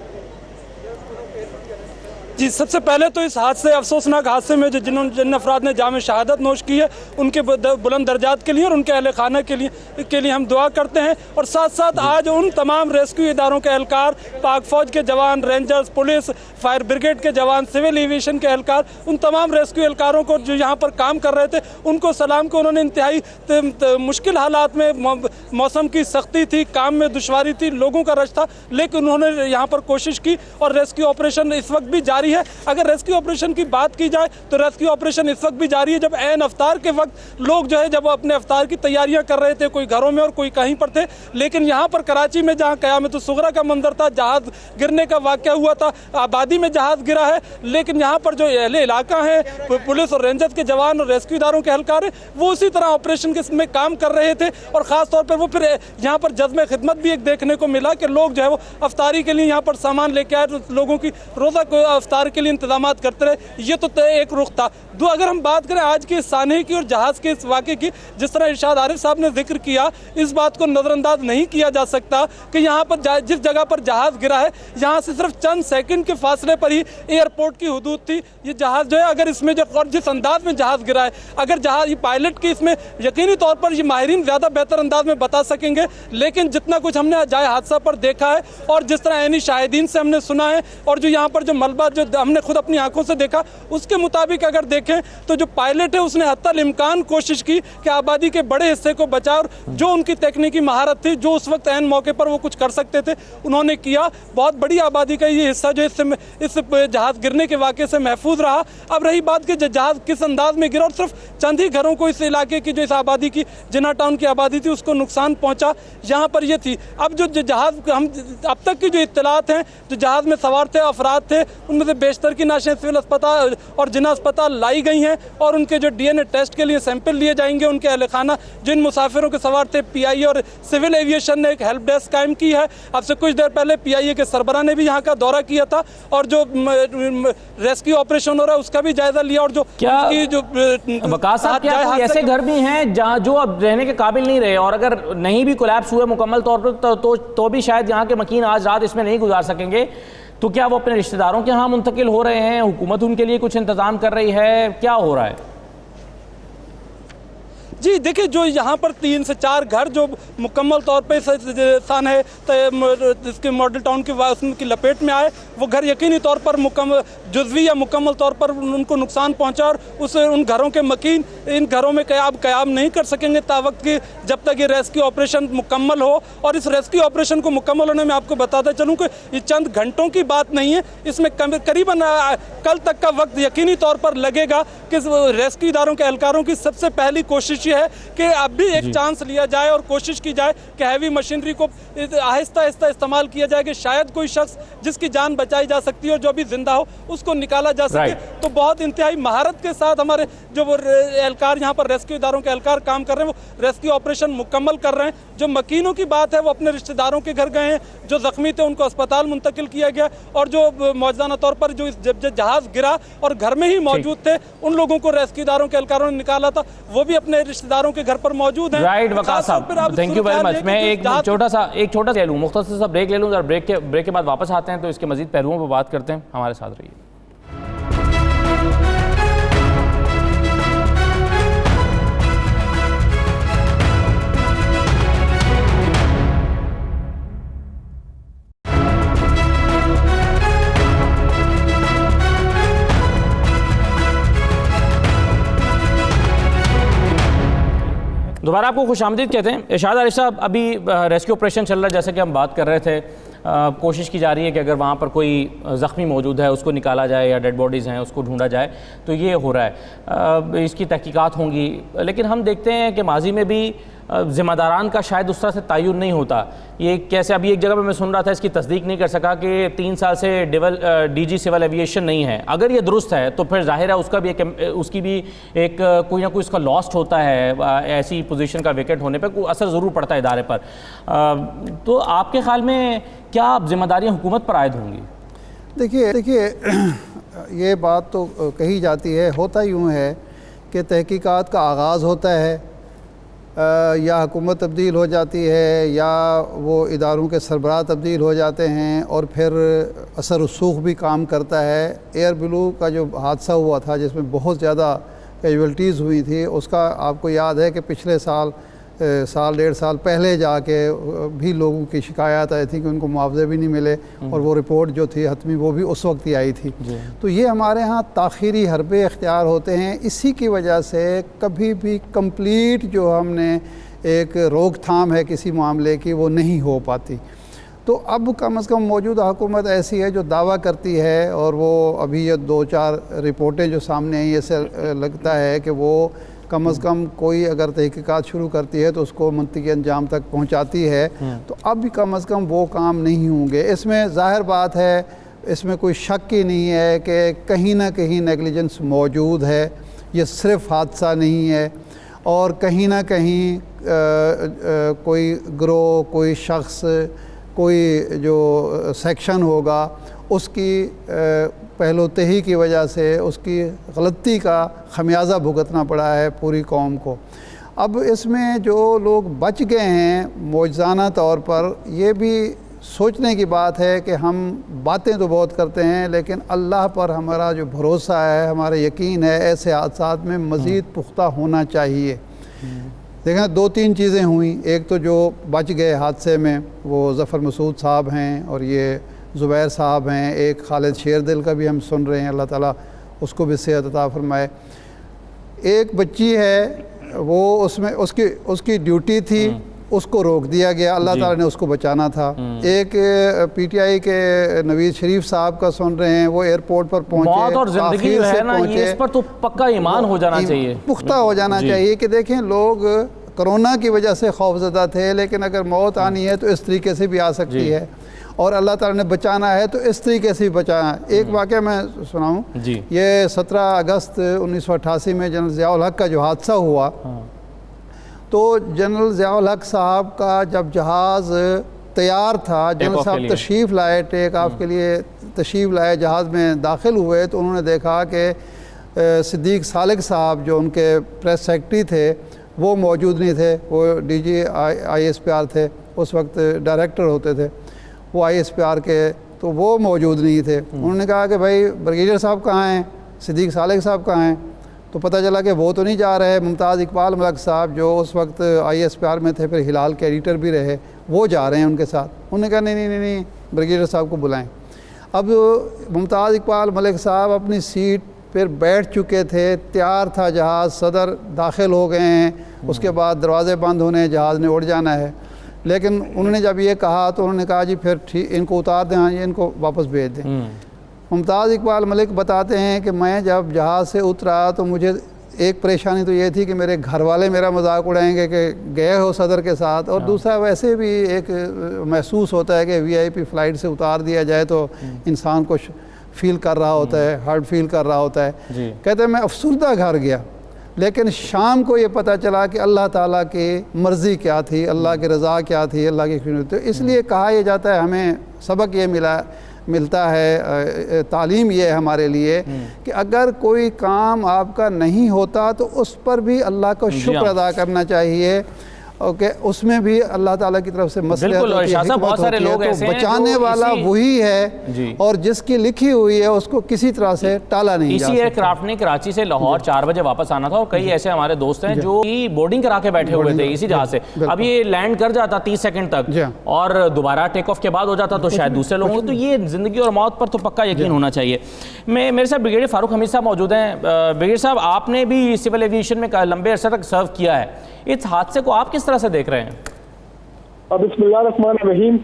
Speaker 2: जी, सबसे पहले तो इस हादसे, अफसोसनाक हादसे में जिन अफराद ने जाम शहादत नोश की है उनके बुलंद दर्जात के लिए और उनके अहल खाना के लिए हम दुआ करते हैं। और साथ साथ आज उन तमाम रेस्क्यू इदारों के एहलकार, पाक फौज के जवान, रेंजर्स, पुलिस, फायर ब्रिगेड के जवान, सिविल एविएशन के एहलकार, उन तमाम रेस्क्यू एहलकारों को जो यहाँ पर काम कर रहे थे उनको सलाम को। उन्होंने इंतहाई मुश्किल हालात में, मौसम की सख्ती थी, काम में दुश्वारी थी, लोगों का रश था, लेकिन उन्होंने यहाँ पर कोशिश की और रेस्क्यू ऑपरेशन इस वक्त भी जारी है। अगर रेस्क्यू ऑपरेशन की बात की जाए तो रेस्क्यू ऑपरेशन इस वक्त भी जारी है। जब ऐन अफ्तार के वक्त लोग जो है जब अपने अफ्तार की तैयारियां कर रहे थे, कोई घरों में और कोई कहीं पर थे, लेकिन यहाँ पर कराची में जहाँ क़यामत सुगरा का मंजर था, जहाज गिरने का वाक़या हुआ था, आबादी में जहाज गिरा है, लेकिन यहाँ पर जो अहले इलाका है, पुलिस और रेंजर्स के जवान और रेस्क्यू इदारों के एहलकार है, वो उसी तरह ऑपरेशन के में काम कर रहे थे। और ख़ास तौर पर वो फिर यहाँ पर जज्म खिदमत भी एक देखने को मिला कि लोग जो है वो अफ्तारी के लिए यहाँ पर सामान लेके आए, लोगों की रोज़ा को अफ्तार के लिए इंतजाम करते रहे। ये तो एक रुख था। अगर हम बात करें आज के सानहे की और जहाज़ के इस वाक़े की, जिस तरह इरशाद आरिफ साहब ने जिक्र किया, इस बात को नज़रअंदाज नहीं किया जा सकता कि यहाँ पर जिस जगह पर जहाज़ गिरा है, यहाँ से सिर्फ चंद सेकंड के फासले पर ही एयरपोर्ट की हुदूद थी। ये जहाज़ जो है, अगर इसमें जो और जिस अंदाज में जहाज़ गिरा है, अगर जहाज़ ये पायलट की इसमें यकीनी तौर पर ये माहिरीन ज़्यादा बेहतर अंदाज में बता सकेंगे, लेकिन जितना कुछ हमने जाए हादसा पर देखा है और जिस तरह ऐनी शाहिदीन से हमने सुना है और जो यहाँ पर जो मलबा जो हमने खुद अपनी आंखों से देखा, उसके मुताबिक अगर देखें तो जो पायलट है उसने हत्तल इम्कान कोशिश की कि आबादी के बड़े हिस्से को बचाए और जो उनकी तकनीकी महारत थी, जो उस वक्त ऐन मौके पर वो कुछ कर सकते थे, उन्होंने किया। बहुत बड़ी आबादी का ये हिस्सा जो इस जहाज़ गिरने के वाक़े से महफूज रहा। अब रही बात कि जहाज़ किस अंदाज में गिरा और सिर्फ चंद ही घरों को इस इलाके की, जो इस आबादी की, जिन्ना टाउन की आबादी थी, उसको नुकसान पहुँचा, यहाँ पर ये थी। अब जो जहाज़, हम अब तक की जो इत्तलात हैं, जो जहाज़ में सवार थे अफराद थे, उनमें से बेशतर की नाशें सिविल अस्पताल और जिन्ना अस्पताल लाई गई हैं और उनके जो DNA टेस्ट के लिए सैंपल लिए जाएंगे। उनके अहल खाना जिन मुसाफिरों के सवार थे, PIA और सिविल एविएशन ने एक हेल्प डेस्क कायम की है। अब से कुछ देर पहले PIA के सरबराह ने भी यहाँ का दौरा किया था और जो रेस्क्यू ऑपरेशन हो रहा है उसका भी जायजा लिया। और जो
Speaker 1: वकास साहब, क्या ऐसे घर भी हैं जहाँ जो अब रहने के काबिल नहीं रहे और अगर नहीं भी कोलैप्स हुए मुकम्मल तौर पर तो भी शायद यहाँ के मकीन आज रात इसमें नहीं गुजार सकेंगे, तो क्या वो अपने रिश्तेदारों के यहाँ मुंतकिल हो रहे हैं? हुकूमत उनके लिए कुछ इंतजाम कर रही है? क्या हो रहा है?
Speaker 2: जी देखिए, जो यहाँ पर 3 से 4 घर जो मुकम्मल तौर पे सानहे इसके मॉडल टाउन की लपेट में आए, वो घर यकीनी तौर पर जुज़वी या मुकम्मल तौर पर उनको नुकसान पहुँचा और उन घरों के मकीन इन घरों में क़याम नहीं कर सकेंगे तावक्त कि जब तक ये रेस्क्यू ऑपरेशन मुकम्मल हो। और इस रेस्क्यू ऑपरेशन को मुकम्मल होने में आपको बताता चलूँ कि ये चंद घंटों की बात नहीं है, इसमें करीबन कल तक का वक्त यकीनी तौर पर लगेगा कि रेस्क्यू इदारों के एहलकारों की सबसे पहली कोशिश ये है कि अब भी एक चांस लिया जाए और कोशिश की जाए कि हैवी मशीनरी को आहिस्ता आहिस्ता इस्तेमाल किया जाए कि शायद कोई शख्स जिसकी जान बचाई जा सकती है और जो भी जिंदा हो उसको निकाला जा सके। तो बहुत इंतहाई महारत के साथ हमारे जो वो एहलकार यहाँ पर रेस्क्यू इदारों के एहलकार काम कर रहे हैं, वो रेस्क्यू ऑपरेशन मुकम्मल कर रहे हैं। जो मकीनों की बात है वो अपने रिश्तेदारों के घर गए हैं, जो जख्मी थे उनको अस्पताल मुंतकिल किया गया, और जो मौजूदा तौर पर जो जब जहाज गिरा और घर में ही मौजूद थे उन लोगों को रेस्क्यू इदारों के एहलकारों ने निकाला था, वो भी अपने रिश्तेदारों के घर पर मौजूद हैं।
Speaker 1: राइट वक़ास साहब, थैंक यू वेरी मच। मैं एक छोटा सा ले लूँ, मुख्तसर सा ब्रेक ले लूँ, और ब्रेक के बाद वापस आते हैं तो इसके मजीद पहलुओं पर बात करते हैं। हमारे साथ रहिए। दोबारा आपको खुशामदीद कहते हैं। इरशाद अली साहब, अभी रेस्क्यू ऑपरेशन चल रहा है, जैसे कि हम बात कर रहे थे, कोशिश की जा रही है कि अगर वहाँ पर कोई ज़ख्मी मौजूद है उसको निकाला जाए या डेड बॉडीज़ हैं उसको ढूंढा जाए, तो ये हो रहा है, इसकी तहकीकात होंगी। लेकिन हम देखते हैं कि माजी में भी ज़िम्मेदारान का शायद उस तरह से तयन नहीं होता। ये कैसे, अभी एक जगह पर मैं सुन रहा था, इसकी तस्दीक नहीं कर सका कि 3 साल से DG सिविल एविएशन नहीं है। अगर ये दुरुस्त है तो फिर जाहिर है उसकी भी एक कोई ना कोई उसका लॉस्ट होता है, ऐसी पोजीशन का वेकेट होने पर कोई असर ज़रूर पड़ता है इदारे पर। तो आपके ख्याल में क्या जिम्मेदारियाँ हुकूमत पर आयद होंगी?
Speaker 5: देखिए ये बात तो कही जाती है, होता यूँ है कि तहकीकात का आगाज़ होता है, या हुकूमत तब्दील हो जाती है या वो इदारों के सरबराह तब्दील हो जाते हैं, और फिर असर रसूख भी काम करता है। एयर ब्लू का जो हादसा हुआ था जिसमें बहुत ज़्यादा कैजुअल्टीज़ हुई थी, उसका आपको याद है कि पिछले साल 1.5 साल पहले जाके भी लोगों की शिकायत आई थी कि उनको मुआवजे भी नहीं मिले, और वो रिपोर्ट जो थी हतमी वो भी उस वक्त ही आई थी। तो ये हमारे यहाँ ताख़ीरी हरबे इख्तियार होते हैं। इसी की वजह से कभी भी कंप्लीट जो हमने एक रोकथाम है किसी मामले की वो नहीं हो पाती। तो अब कम से कम मौजूदा हुकूमत ऐसी है जो दावा करती है, और वो अभी ये 2-4 रिपोर्टें जो सामने आई, ऐसे लगता है कि वो कम से कम कोई अगर तहकीकात शुरू करती है तो उसको मुंतकी अंजाम तक पहुंचाती है। तो अब भी कम से कम वो काम नहीं होंगे। इसमें ज़ाहिर बात है, इसमें कोई शक ही नहीं है कि कहीं ना कहीं नेगलिजेंस मौजूद है, ये सिर्फ हादसा नहीं है, और कहीं ना कहीं कोई ग्रोह, कोई शख्स, कोई जो सेक्शन होगा उसकी पहलोतही की वजह से उसकी गलती का खमियाजा भुगतना पड़ा है पूरी कौम को। अब इसमें जो लोग बच गए हैं मौजूदा तौर पर, ये भी सोचने की बात है कि हम बातें तो बहुत करते हैं लेकिन अल्लाह पर हमारा जो भरोसा है, हमारा यकीन है, ऐसे हादसात में मज़ीद पुख्ता होना चाहिए। देखें 2-3 चीज़ें हुई। एक तो जो बच गए हादसे में वो ज़फ़र मसूद साहब हैं और ये ज़ुबैर साहब हैं, एक खालिद शेरदिल का भी हम सुन रहे हैं, अल्लाह ताला उसको भी सेहत अता फरमाए। एक बच्ची है वो उसमें उसकी ड्यूटी थी, उसको रोक दिया गया, अल्लाह ताला ने उसको बचाना था। एक PTI के नवीद शरीफ साहब का सुन रहे हैं, वो एयरपोर्ट पर पहुँचे,
Speaker 1: और ज़िंदगी है ना, ये इस पर तो पक्का ईमान हो जाना चाहिए,
Speaker 5: पुख्ता हो जाना चाहिए कि देखें लोग कोरोना की वजह से खौफज़दा थे, लेकिन अगर मौत आनी है तो इस तरीके से भी आ सकती है, और अल्लाह ताला ने बचाना है तो इस तरीके से भी बचाना है। एक वाक़या मैं सुनाऊँ, ये 17 अगस्त 1988 में जनरल ज़ियाउल हक का जो हादसा हुआ, तो जनरल ज़ियाउल हक साहब का जब जहाज़ तैयार था, जनरल साहब तशरीफ़ लाए, टेक ऑफ के लिए तशरीफ़ लाए, जहाज़ में दाखिल हुए, तो उन्होंने देखा कि सिद्दीक़ सालिक साहब जो उनके प्रेस सेक्रेटरी थे वो मौजूद नहीं थे। वो DG ISPR थे, उस वक्त डायरेक्टर होते थे वो ISPR के, तो वो मौजूद नहीं थे। उन्होंने कहा कि भाई ब्रिगेडियर साहब कहाँ हैं, सिद्दीक़ सालिक साहब कहाँ हैं? तो पता चला कि वो तो नहीं जा रहे। मुमताज़ इकबाल मलक साहब जो उस वक्त ISPR में थे, फिर हिलाल के एडिटर भी रहे, वो जा रहे हैं उनके साथ। उन्होंने कहा नहीं, ब्रिगेडियर साहब को बुलाएं। अब मुमताज़ इकबाल मलिक साहब अपनी सीट पर बैठ चुके थे, तैयार था जहाज़, सदर दाखिल हो गए हैं, उसके बाद दरवाज़े बंद होने, जहाज़ ने उड़ जाना है। लेकिन उन्होंने जब ये कहा तो उन्होंने कहा जी फिर ठीक, इनको उतार दें, हाँ, ये इनको वापस भेज दें। मुमताज़ इकबाल मलिक बताते हैं कि मैं जब जहाज़ से उतरा तो मुझे एक परेशानी तो ये थी कि मेरे घर वाले मेरा मजाक उड़ाएंगे कि गए हो सदर के साथ, और दूसरा वैसे भी एक महसूस होता है कि वीआईपी फ़्लाइट से उतार दिया जाए तो इंसान कुछ फील कर रहा होता है, हार्ड फील कर रहा होता है। कहते हैं मैं अफसुर्दा घर गया, लेकिन शाम को ये पता चला कि अल्लाह ताला की मर्ज़ी क्या थी, अल्लाह की रज़ा क्या थी, अल्लाह की। तो इसलिए कहा यह जाता है, हमें सबक ये मिलता है, तालीम ये है हमारे लिए कि अगर कोई काम आपका नहीं होता तो उस पर भी अल्लाह को शुक्र अदा करना चाहिए। ओके, उसमें भी अल्लाह ताला की तरफ से मसले
Speaker 1: बहुत सारे लोग ऐसे हैं,
Speaker 5: बचाने वाला वही है और जिसकी लिखी हुई है उसको किसी तरह से टाला नहीं जा सकता।
Speaker 1: इसी एयरक्राफ्ट ने कराची से लाहौर 4 बजे वापस आना था और कई ऐसे हमारे दोस्त हैं जो बोर्डिंग करा के बैठे हुए थे इसी जहाज से। अब ये लैंड कर जाता 30 सेकंड तक और दोबारा टेक ऑफ के बाद हो जाता तो शायद दूसरे लोगों को, तो ये जिंदगी और मौत पर तो पक्का यकीन होना चाहिए। मेरे साथ ब्रिगेडियर फारूक हमीद साहब मौजूद हैं। ब्रिगेडियर साहब, आपने भी सिविल एविएशन में लंबे अरसे तक सर्व किया है, इस हादसे को आप किस तरह से देख रहे हैं?
Speaker 7: बिस्मिल्लाहिर्रहमानिर्रहीम।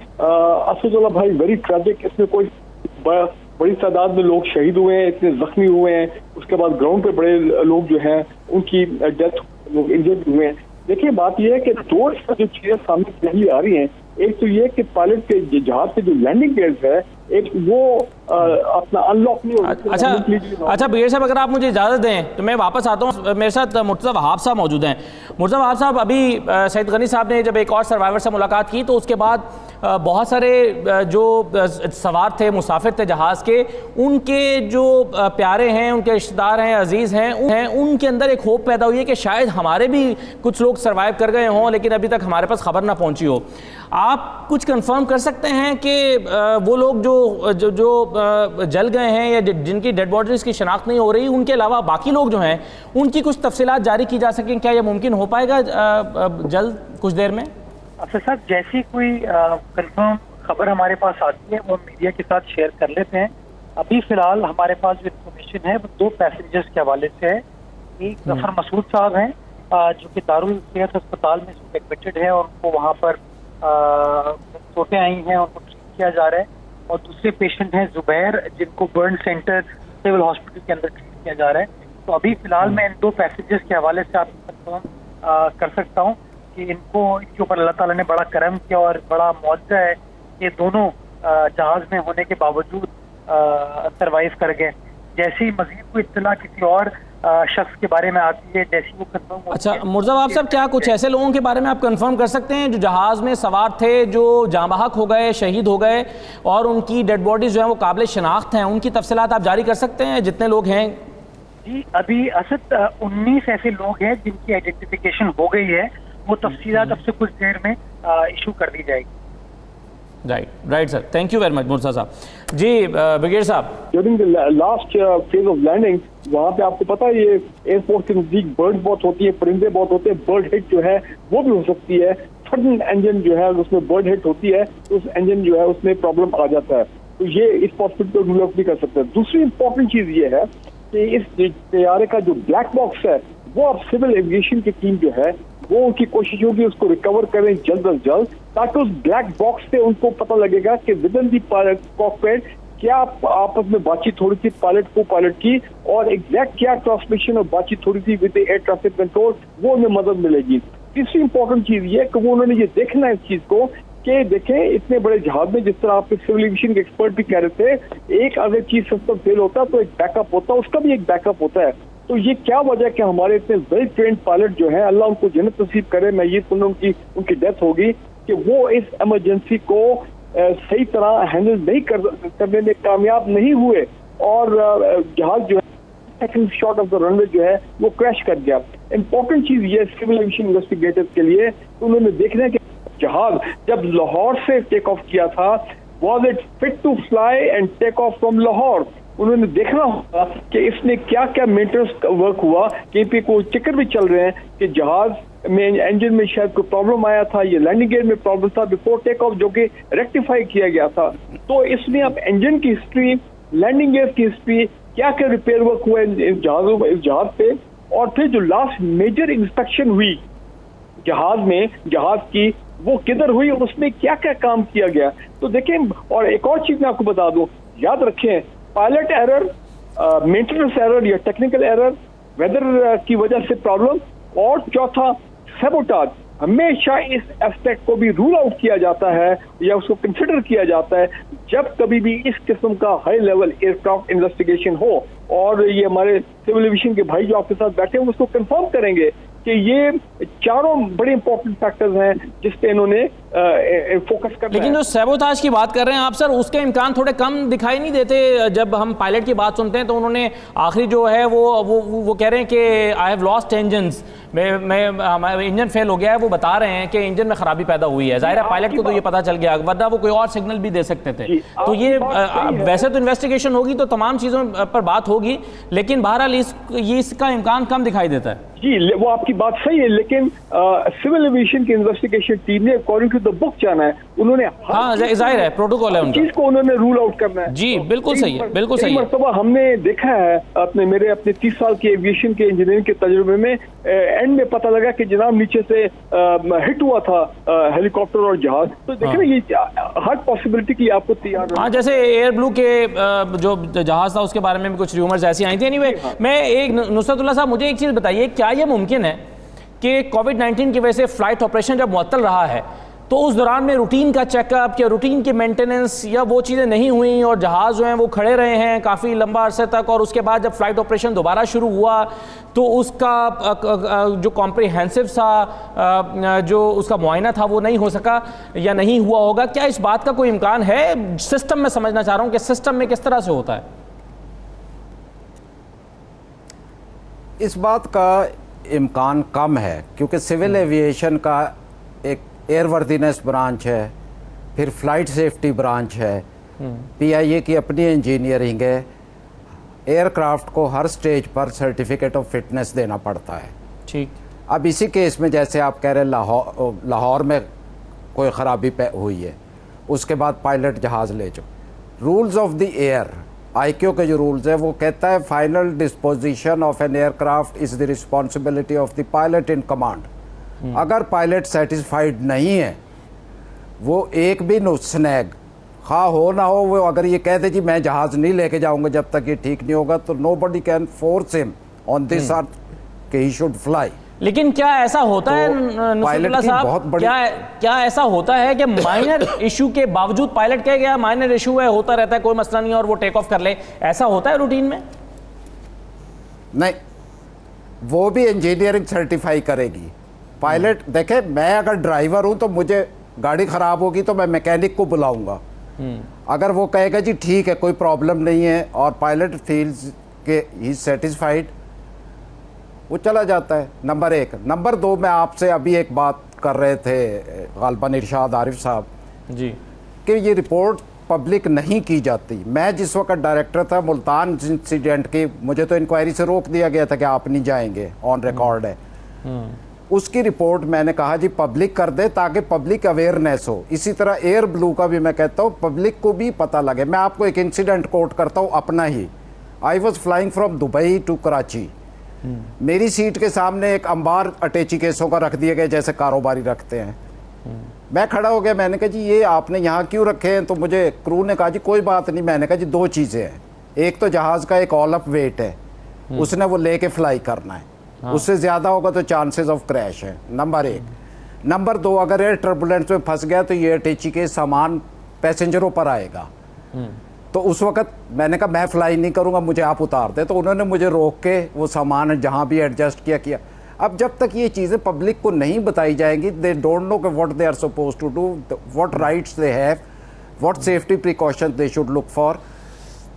Speaker 7: असदुल्लाह भाई, वेरी ट्रैजिक। इसमें कोई बड़ी तादाद में लोग शहीद हुए हैं, इतने जख्मी हुए हैं, उसके बाद ग्राउंड पे बड़े लोग जो हैं उनकी डेथ, लोग इंजर्ड हुए हैं। देखिए, बात यह है कि दो जो चीजें सामने पहली आ रही हैं, एक तो ये कि पायलट के जहाज के जो लैंडिंग गेयर्स है, एक वो अपना अनलॉक नहीं हो।
Speaker 1: अच्छा ब्रिगेडियर साहब, अगर आप मुझे इजाज़त दें तो मैं वापस आता हूँ। मेरे साथ मुर्तज़ा वहाब साहब मौजूद हैं। मुर्तज़ा वहाब साहब, अभी सईद गनी साहब ने जब एक और सर्वाइवर से मुलाकात की तो उसके बाद बहुत सारे जो सवार थे, मुसाफिर थे जहाज़ के, उनके जो प्यारे हैं, उनके रिश्तेदार हैं, अजीज़ हैं, उनके अंदर एक होप पैदा हुई है कि शायद हमारे भी कुछ लोग सर्वाइव कर गए हों, लेकिन अभी तक हमारे पास खबर ना पहुंची हो। आप कुछ कंफर्म कर सकते हैं कि वो लोग जो जल गए हैं या जिनकी डेड बॉडीज की शनाख्त नहीं हो रही, उनके अलावा बाकी लोग जो हैं उनकी कुछ तफसीलात जारी की जा सकें? क्या यह मुमकिन हो पाएगा जल्द कुछ देर में?
Speaker 8: अफसर साहब, जैसी कोई कंफर्म खबर हमारे पास आती है वो मीडिया के साथ शेयर कर लेते हैं। अभी फिलहाल हमारे पास जो इन्फॉर्मेशन है वो 2 पैसेंजर्स के हवाले से है। एक जफर मसूद साहब हैं जो कि दारुल सेहत अस्पताल में एडमिटेड है और उनको वहाँ पर चोटें आई हैं, उनको ट्रीट किया जा रहा है। और दूसरे पेशेंट हैं जुबैर, जिनको बर्न सेंटर सिविल हॉस्पिटल के अंदर ट्रीट किया जा रहा है। तो अभी फिलहाल मैं इन 2 पैसेंजर्स के हवाले से आपको कंफर्म कर सकता हूँ कि इनके ऊपर अल्लाह ताला ने बड़ा करम किया और बड़ा मुआवजा है। ये दोनों जहाज में होने के बावजूद सरवाइव कर गए। जैसे ही मजीद कोई इत्तला किसी और शख्स के बारे में आती है, जैसी वो कंफर्म होती है।
Speaker 1: अच्छा मुर्तज़ा वहाब साहब, क्या कुछ ऐसे लोगों के बारे में आप कंफर्म कर सकते हैं जो जहाज़ में सवार थे, जो जाँ बहक हो गए, शहीद हो गए और उनकी डेड बॉडीज जो है वो काबिल शनाख्त हैं, उनकी तफसीलात आप जारी कर सकते हैं जितने लोग हैं?
Speaker 8: जी, अभी असद 19 ऐसे लोग हैं जिनकी आइडेंटिफिकेशन हो गई है। वो तफसीलात अब से कुछ देर में इशू कर दी जाएगी।
Speaker 1: Right sir, thank you very much Murtaza साहब। जी ब्रिगेडियर साहब,
Speaker 7: during the last phase of landing, वहाँ पे आपको पता है ये एयरपोर्ट के नजदीक बर्ड बहुत होती है, परिंदे बहुत होते हैं, बर्ड हिट जो है वो भी हो सकती है। सडन इंजन जो है उसमें बर्ड हिट होती है तो उस इंजन जो है उसमें प्रॉब्लम आ जाता है, तो ये इस पॉसिबिलिटी को रूल आउट नहीं कर सकते। दूसरी इंपॉर्टेंट चीज ये है कि इस तैयारे का जो ब्लैक बॉक्स है वो अब सिविल एविएशन की टीम जो है वो उनकी कोशिश होगी उसको रिकवर करें जल्द अज जल्द, ताकि उस ब्लैक बॉक्स से उनको पता लगेगा कि विद इन दी कॉकपिट क्या आपस में बातचीत थोड़ी सी पायलट को पायलट की और एग्जैक्ट क्या ट्रांसमिशन और बातचीत थोड़ी सी विद एयर ट्रैफिक कंट्रोल, वो उन्हें मदद मिलेगी। तीसरी इंपॉर्टेंट चीज ये कि वो उन्होंने ये देखना है इस चीज को कि देखें इतने बड़े जहाज में, जिस तरह आपके सिविल एविएशन के एक्सपर्ट भी कह रहे थे, एक अगर चीज सिस्टम फेल होता तो एक बैकअप होता, उसका भी एक बैकअप होता है। तो ये क्या वजह कि हमारे इतने वेल ट्रेंड पायलट जो है, अल्लाह उनको जन्नत नसीब करे, मैं ये सुन रहा हूँ उनकी डेथ होगी, कि वो इस इमरजेंसी को सही तरह हैंडल नहीं करने में कामयाब नहीं हुए और जहाज जो है second shot of the runway जो है वो क्रैश कर गया। इंपॉर्टेंट चीज ये सिविल एविएशन इन्वेस्टिगेटर्स के लिए, तो उन्होंने देखना है कि जहाज जब लाहौर से टेक ऑफ किया था, was it fit to fly and take off from Lahore. उन्होंने देखना होगा कि इसमें क्या क्या मेंटेनेंस वर्क हुआ, कहीं पे कोई चक्कर भी चल रहे हैं कि जहाज में इंजन में शायद कोई प्रॉब्लम आया था, ये लैंडिंग गियर में प्रॉब्लम था बिफोर टेक ऑफ, जो कि रेक्टिफाई किया गया था। तो इसमें अब इंजन की हिस्ट्री, लैंडिंग गियर की हिस्ट्री, क्या क्या रिपेयर वर्क हुआ इस जहाज पे, और फिर जो लास्ट मेजर इंस्पेक्शन हुई जहाज की वो किधर हुई, उसमें क्या क्या काम किया गया। तो देखें, और एक और चीज मैं आपको बता दूं, याद रखें, पायलट एरर, मेंटेनेंस एरर या टेक्निकल एरर वेदर की वजह से प्रॉब्लम, और चौथा सैबोटाज। हमेशा इस एस्पेक्ट को भी रूल आउट किया जाता है या उसको कंसिडर किया जाता है जब कभी भी इस किस्म का हाई लेवल एयरक्राफ्ट इन्वेस्टिगेशन हो। और ये हमारे सिविल एविएशन के भाई जो आपके साथ बैठे हैं उसको कंफर्म करेंगे कि ये चारों बड़े इंपॉर्टेंट फैक्टर्स हैं जिस पे इन्होंने फोकस करना है।
Speaker 1: लेकिन जो सैबोटाज की बात कर रहे हैं आप सर, उसके इम्कान थोड़े कम दिखाई नहीं देते? जब हम पायलट की बात सुनते हैं तो उन्होंने आखिरी जो है वो कह रहे हैं कि आई हैव लॉस्ट इंजन्स, मैं इंजन फेल हो गया है। वो बता रहे हैं कि इंजन में खराबी पैदा हुई है। जाहिर है पायलट को तो ये पता चल गया, वरना वो कोई और सिग्नल भी दे सकते थे। तो ये वैसे तो इन्वेस्टिगेशन होगी तो तमाम चीज़ों पर बात होगी, लेकिन बहरहाल इसका इम्कान कम दिखाई देता है।
Speaker 7: जी, वो आपकी बात सही है, लेकिन सिविल एविएशन की इन्वेस्टिगेशन टीम ने अकॉर्डिंग टू द बुक जाना है। उन्होंने
Speaker 1: हाँ जाहिर है प्रोटोकॉल है उनका,
Speaker 7: चीज को उन्होंने रूल आउट करना है।
Speaker 1: जी बिल्कुल सही है, बिल्कुल सही है।
Speaker 7: मरतबा हमने देखा है अपने 30 साल के एविएशन के इंजीनियरिंग के तजुर्बे में, एंड में पता लगा कि जनाब नीचे से हिट हुआ था हेलीकॉप्टर और जहाज। तो देखें ये हर पॉसिबिलिटी की आपको तैयार।
Speaker 1: हाँ, जैसे एयर ब्लू के जो जहाज था उसके बारे में भी कुछ रूमर्स ऐसी आई थी। एनीवे, मैं एक नुसरतुल्लाह साहब मुझे एक चीज़ बताइए, क्या ये मुमकिन है कि कोविड-19 की वजह से फ्लाइट ऑपरेशन जब मुअत्तल रहा है तो उस दौरान में रूटीन का चेकअप या रूटीन की मेंटेनेंस या वो चीज़ें नहीं हुई और जहाज़ जो हैं वो खड़े रहे हैं काफ़ी लंबा अरसे तक, और उसके बाद जब फ्लाइट ऑपरेशन दोबारा शुरू हुआ तो उसका जो कॉम्प्रिहेंसिव सा जो उसका मुआयना था वो नहीं हो सका या नहीं हुआ होगा? क्या इस बात का कोई इम्कान है? सिस्टम में समझना चाह रहा हूँ कि सिस्टम में किस तरह से होता है?
Speaker 3: इस बात का इम्कान कम है क्योंकि सिविल एविएशन का एक एयरवर्दीनेस ब्रांच है, फिर फ्लाइट सेफ्टी ब्रांच है, पीआईए की अपनी इंजीनियरिंग है। एयरक्राफ्ट को हर स्टेज पर सर्टिफिकेट ऑफ फिटनेस देना पड़ता है।
Speaker 1: ठीक।
Speaker 3: अब इसी केस में जैसे आप कह रहे हैं लाहौर में कोई ख़राबी हुई है, उसके बाद पायलट जहाज़ ले जाओ। Rules of the air, IQ के जो रूल्स है वो कहता है final disposition of an aircraft is the responsibility of the pilot in command. अगर पायलट सेटिस्फाइड नहीं है, वो एक भी स्नैग खा हो ना हो, वो अगर ये कहते जी मैं जहाज़ नहीं लेके जाऊंगा जब तक ये ठीक नहीं होगा, तो nobody can force him on this earth कि ही शुड फ्लाई।
Speaker 1: लेकिन क्या ऐसा होता है नुसरतुल्लाह साहब, क्या ऐसा होता है कि माइनर इशू के बावजूद पायलट कह गया माइनर इशू है, होता रहता है, कोई मसला नहीं है, और वो टेक ऑफ कर ले? ऐसा होता है रूटीन में?
Speaker 3: नहीं, वो भी इंजीनियरिंग सर्टिफाई करेगी। पायलट देखे, मैं अगर ड्राइवर हूं तो मुझे गाड़ी ख़राब होगी तो मैं मैकेनिक को बुलाऊंगा। अगर वो कहेगा जी ठीक है कोई प्रॉब्लम नहीं है और पायलट फील्स के ही सेटिस्फाइड, वो चला जाता है। नंबर एक। नंबर दो, मैं आपसे अभी एक बात कर रहे थे गालिबन इरशाद आरिफ साहब
Speaker 1: जी
Speaker 3: कि ये रिपोर्ट पब्लिक नहीं की जाती। मैं जिस वक्त डायरेक्टर था मुल्तान इंसिडेंट की, मुझे तो इंक्वायरी से रोक दिया गया था कि आप नहीं जाएंगे, ऑन रिकॉर्ड है। उसकी रिपोर्ट मैंने कहा जी पब्लिक कर दे ताकि पब्लिक अवेयरनेस हो। इसी तरह एयर ब्लू का भी मैं कहता हूँ पब्लिक को भी पता लगे। मैं आपको एक इंसिडेंट कोट करता हूँ अपना ही। I was flying from Dubai to Karachi. मेरी सीट के सामने एक अंबार अटैची केसों का रख दिए गए जैसे कारोबारी रखते हैं। मैं खड़ा हो गया, मैंने कहा जी ये आपने यहाँ क्यों रखे हैं? तो मुझे क्रू ने कहा जी कोई बात नहीं। मैंने कहा जी दो चीज़ें हैं, एक तो जहाज़ का एक ऑल अप वेट है, उसने वो लेके फ्लाई करना है, उससे ज़्यादा होगा तो चांसेस ऑफ क्रैश है, नंबर एक। नंबर दो, अगर एयर टर्बुलेंस में फंस गया तो ये अटैची के सामान पैसेंजरों पर आएगा। तो उस वक्त मैंने कहा मैं फ्लाई नहीं करूँगा, मुझे आप उतार दे। तो उन्होंने मुझे रोक के वो सामान जहाँ भी एडजस्ट किया। अब जब तक ये चीज़ें पब्लिक को नहीं बताई जाएंगी, दे डोंट नो कि what they are suppose to do, what rights they have, what safety precaution they should look for,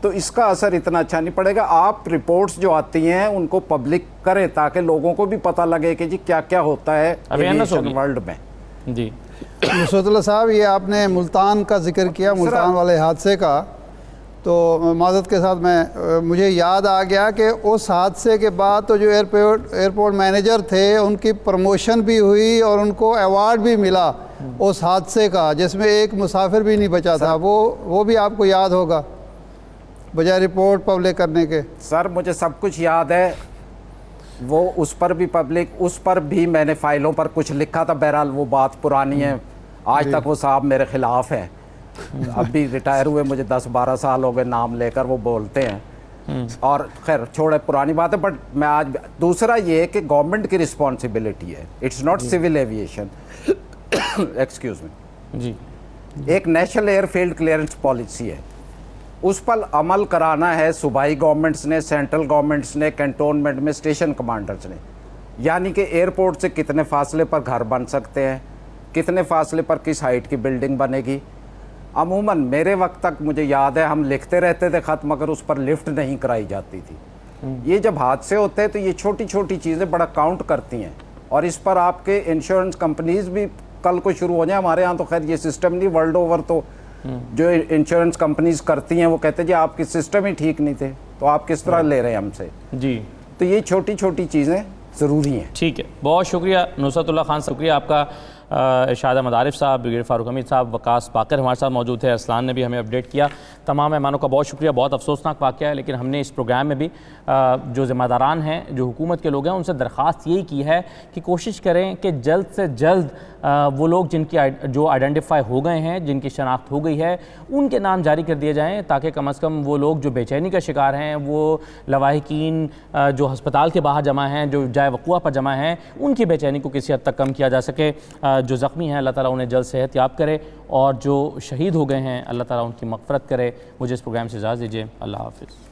Speaker 3: तो इसका असर इतना अच्छा नहीं पड़ेगा। आप रिपोर्ट्स जो आती हैं उनको पब्लिक करें ताकि लोगों को भी पता लगे कि जी क्या क्या होता है एविएशन वर्ल्ड में।
Speaker 1: जी
Speaker 5: नुसरतुल्लाह साहब, ये आपने मुल्तान का जिक्र किया, मुल्तान वाले हादसे का, तो माज़रत के साथ मुझे याद आ गया कि उस हादसे के बाद तो जो एयरपोर्ट मैनेजर थे उनकी प्रमोशन भी हुई और उनको अवार्ड भी मिला उस हादसे का, जिसमें एक मुसाफिर भी नहीं बचा था। वो भी आपको याद होगा बजाय रिपोर्ट पब्लिक करने के।
Speaker 3: सर मुझे सब कुछ याद है, वो उस पर भी पब्लिक, उस पर भी मैंने फाइलों पर कुछ लिखा था। बहरहाल वो बात पुरानी है, आज तक वो साहब मेरे खिलाफ है। अब भी रिटायर हुए मुझे 10-12 साल हो गए, नाम लेकर वो बोलते हैं। और खैर छोड़े पुरानी बात है, बट मैं आज दूसरा ये है कि गवर्नमेंट की रिस्पॉन्सिबिलिटी है, it's not civil aviation, excuse me
Speaker 1: जी,
Speaker 3: एक नेशनल एयरफील्ड क्लियरेंस पॉलिसी है, उस पर अमल कराना है सूबाई गवर्नमेंट्स ने, सेंट्रल गवर्नमेंट्स ने, कैंटोनमेंट में स्टेशन कमांडर्स ने। यानी कि एयरपोर्ट से कितने फासले पर घर बन सकते हैं, कितने फासले पर किस हाइट की बिल्डिंग बनेगी। अमूमन मेरे वक्त तक मुझे याद है हम लिखते रहते थे ख़त, मगर उस पर लिफ्ट नहीं कराई जाती थी। ये जब हादसे होते हैं तो ये छोटी छोटी चीज़ें बड़ा काउंट करती हैं, और इस पर आपके इंश्योरेंस कंपनीज भी कल को शुरू हो जाए। हमारे यहाँ तो खैर ये सिस्टम नहीं, वर्ल्ड ओवर तो जो इंश्योरेंस कंपनीज करती हैं वो कहते हैं जी आपके सिस्टम ही ठीक नहीं थे, तो आप किस तरह ले रहे हैं हमसे।
Speaker 1: जी,
Speaker 3: तो ये छोटी छोटी चीज़ें ज़रूरी हैं।
Speaker 1: ठीक है, बहुत शुक्रिया नुसरतुल्लाह खान, शुक्रिया आपका। इरशाद अहमद आरिफ साहब, ब्रिगेडियर फारूक हमीद साहब, वकास बाकर हमारे साथ मौजूद है, असलान ने भी हमें अपडेट किया। तमाम मेहमानों का बहुत शुक्रिया। बहुत अफसोसनाक वाक़या है, लेकिन हमने इस प्रोग्राम में भी जो ज़िम्मेदारान हैं, जो हुकूमत के लोग हैं, उनसे दरख्वास्त यही की है कि कोशिश करें कि जल्द से जल्द वो लोग जिनकी जो आइडेंटिफाई हो गए हैं, जिनकी शनाख्त हो गई है, उनके नाम जारी कर दिए जाएँ, ताकि कम अज़ कम वो लोग जो बेचैनी का शिकार हैं, वो लवाहिकीन जो हस्पताल के बाहर जमा हैं, जो जाए वक़ुआ पर जमा हैं, उनकी बेचैनी को किसी हद तक कम किया जा सके। जो ज़ख्मी हैं अल्लाह ताला उन्हें जल्द सेहत याब करे, और जो शहीद हो गए हैं अल्लाह ताला उनकी मग़फ़रत करे। मुझे इस प्रोग्राम से इजाज़त दीजिए। अल्लाह हाफ़िज़।